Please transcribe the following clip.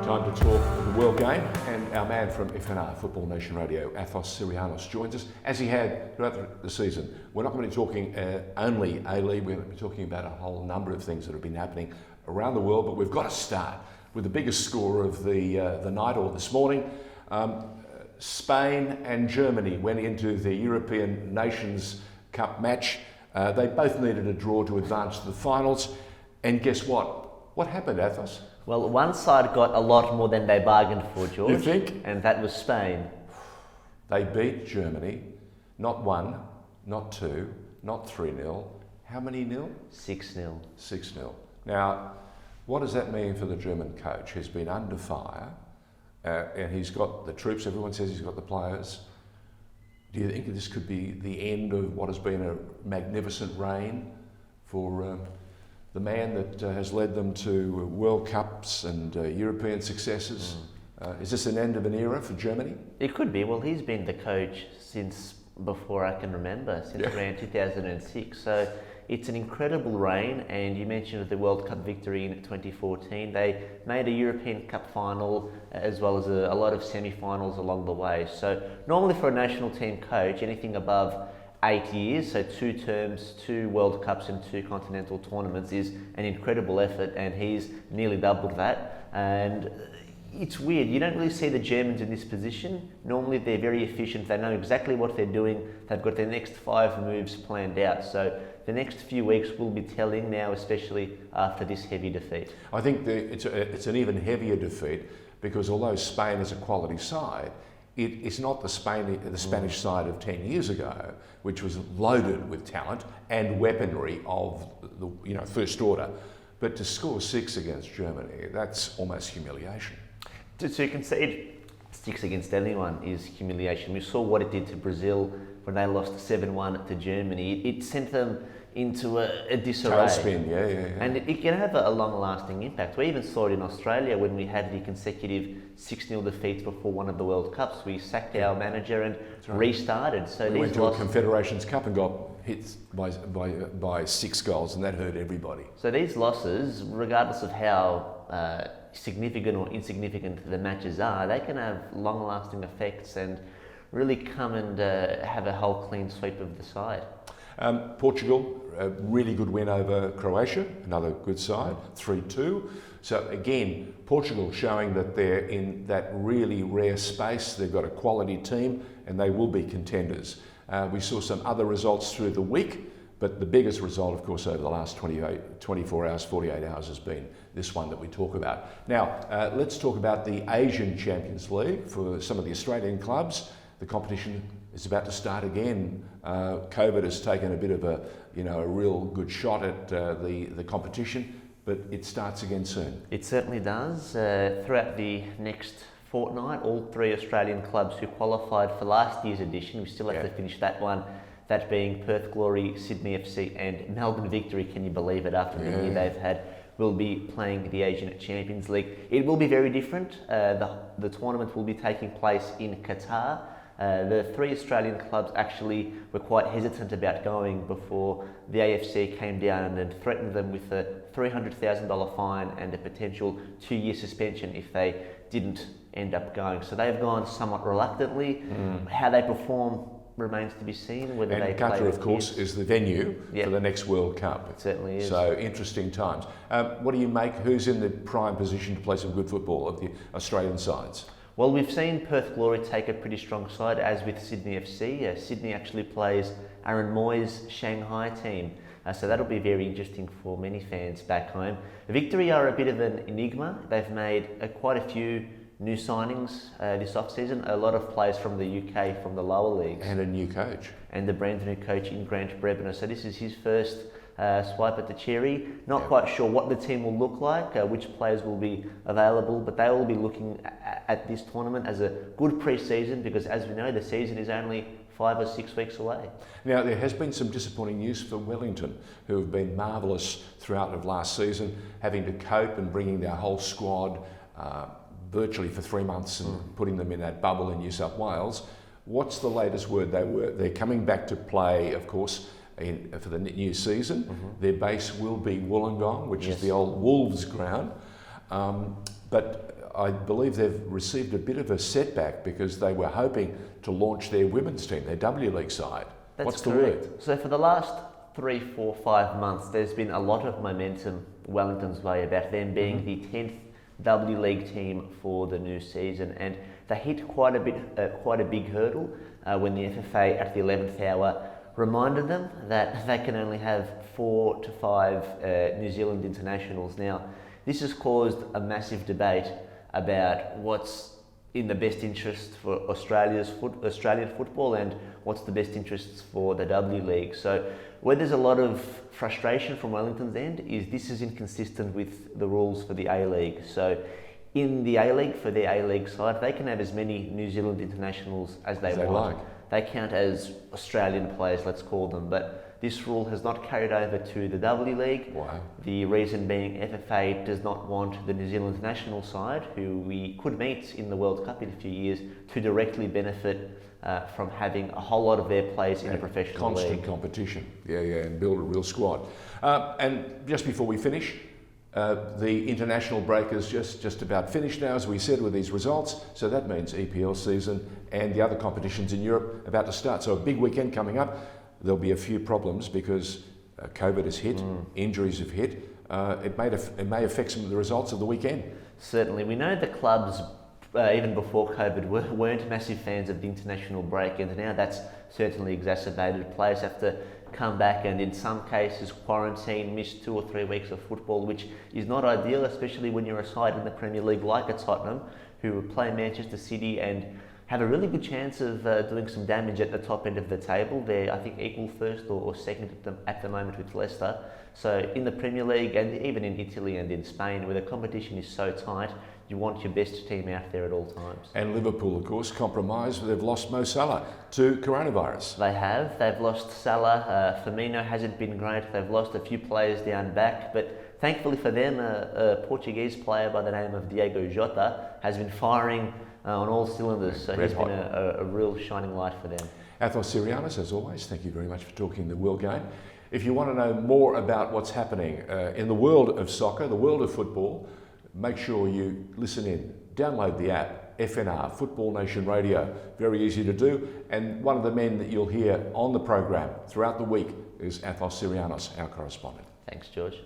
Time to talk the World Game, and our man from FNR, Football Nation Radio, Athos Sirianos, joins us, as he had throughout the season. We're not going to be talking only A-League, we're going to be talking about a whole number of things that have been happening around the world, but we've got to start with the biggest score of the night, or this morning. Spain and Germany went into the European Nations Cup match. They both needed a draw to advance to the finals, and guess what? What happened, Athos? Well, one side got a lot more than they bargained for, George. You think? And that was Spain. They beat Germany, not 1, not 2, not 3-0. How many nil? 6-0. 6-0. Now, what does that mean for the German coach? He's been under fire, and he's got the troops, everyone says he's got the players. Do you think this could be the end of what has been a magnificent reign for the man that has led them to World Cups and European successes? Is this an end of an era for Germany? It could be. Well, he's been the coach since before I can remember, since around 2006. So it's an incredible reign. And you mentioned the World Cup victory in 2014. They made a European Cup final as well as a lot of semi-finals along the way. So normally for a national team coach, anything above 8 years, so 2 terms, 2 World Cups and 2 continental tournaments is an incredible effort, and he's nearly doubled that. And it's weird, you don't really see the Germans in this position. Normally they're very efficient, they know exactly what they're doing, they've got their next 5 moves planned out. So the next few weeks will be telling now, especially after this heavy defeat. I think it's an even heavier defeat, because although Spain is a quality side, it's not the Spanish side of 10 years ago, which was loaded with talent and weaponry of the first order. But to score 6 against Germany, that's almost humiliation. To concede 6 against anyone is humiliation. We saw what it did to Brazil when they lost 7-1 to Germany. It sent them into a disarray. Tailspin, yeah. And it can have a long-lasting impact. We even saw it in Australia when we had the consecutive 6-0 defeats before one of the World Cups. We sacked our manager and restarted. So we went to a Confederations Cup and got hit by 6 goals, and that hurt everybody. So these losses, regardless of how significant or insignificant the matches are, they can have long-lasting effects and really come and have a whole clean sweep of the side. Portugal, a really good win over Croatia, another good side, 3-2. So again, Portugal showing that they're in that really rare space. They've got a quality team and they will be contenders. We saw some other results through the week, but the biggest result, of course, over the last 24 hours, 48 hours has been this one that we talk about. Now, let's talk about the Asian Champions League for some of the Australian clubs. The competition is about to start again. COVID has taken a bit of a real good shot at the competition, but it starts again soon. It certainly does. Throughout the next fortnight, all 3 Australian clubs who qualified for last year's edition, we still have to finish that one, that being Perth Glory, Sydney FC and Melbourne Victory, can you believe it, after the year they've had, will be playing the Asian Champions League. It will be very different. The tournament will be taking place in Qatar. The 3 Australian clubs actually were quite hesitant about going before the AFC came down and threatened them with a $300,000 fine and a potential 2-year suspension if they didn't end up going. So they've gone somewhat reluctantly. How they perform remains to be seen. Whether and they Qatar, play of course, is the venue for the next World Cup. It certainly is. So interesting times. What do you make? Who's in the prime position to play some good football of the Australian sides? Well, we've seen Perth Glory take a pretty strong side, as with Sydney FC. Sydney actually plays Aaron Moy's Shanghai team, so that'll be very interesting for many fans back home. Victory are a bit of an enigma. They've made quite a few new signings this off-season, a lot of players from the UK, from the lower leagues. And a new coach. And a brand new coach in Grant Brebner. So this is his first swipe at the cherry. Not quite sure what the team will look like, which players will be available, but they will be looking at this tournament as a good pre-season, because as we know, the season is only 5 or 6 weeks away. Now, there has been some disappointing news for Wellington, who have been marvellous throughout of last season, having to cope and bringing their whole squad virtually for 3 months and putting them in that bubble in New South Wales. What's the latest word? They're coming back to play, of course, for the new season. Their base will be Wollongong, which is the old Wolves ground. But I believe they've received a bit of a setback because they were hoping to launch their women's team, their WLeague side. That's What's correct. the word? So for the last 3, 4, 5 months, there's been a lot of momentum Wellington's way about them being the 10th WLeague team for the new season, and they hit quite a big hurdle when the FFA at the 11th hour reminded them that they can only have 4 to 5 New Zealand internationals. Now, this has caused a massive debate about what's in the best interest for Australian football and what's the best interests for the WLeague. So where there's a lot of frustration from Wellington's end is this is inconsistent with the rules for the A-League. So in the A-League, for their A-League side, they can have as many New Zealand internationals as they want. They count as Australian players, let's call them, but this rule has not carried over to the WLeague. Wow. The reason being FFA does not want the New Zealand national side, who we could meet in the World Cup in a few years, to directly benefit from having a whole lot of their players in a professional league. Constant competition, and build a real squad. And just before we finish, the international break is just about finished now, as we said, with these results. So that means EPL season and the other competitions in Europe about to start. So a big weekend coming up. There'll be a few problems because COVID has hit, injuries have hit. It may affect some of the results of the weekend. Certainly. We know the clubs, even before COVID, weren't massive fans of the international break, and now that's certainly exacerbated. Players have to come back and in some cases quarantine, miss 2 or 3 weeks of football, which is not ideal, especially when you're a side in the Premier League like a Tottenham, who play Manchester City and have a really good chance of doing some damage at the top end of the table. They're, I think, equal first or second at the moment with Leicester. So in the Premier League and even in Italy and in Spain, where the competition is so tight, you want your best team out there at all times. And Liverpool, of course, compromised. They've lost Mo Salah to coronavirus. They have. They've lost Salah. Firmino hasn't been great. They've lost a few players down back, but thankfully for them, a Portuguese player by the name of Diogo Jota has been firing on all cylinders, so he's been a real shining light for them. Athos Sirianos, as always, thank you very much for talking the World Game. If you want to know more about what's happening in the world of soccer, the world of football, make sure you listen in. Download the app, FNR, Football Nation Radio. Very easy to do. And one of the men that you'll hear on the program throughout the week is Athos Sirianos, our correspondent. Thanks, George.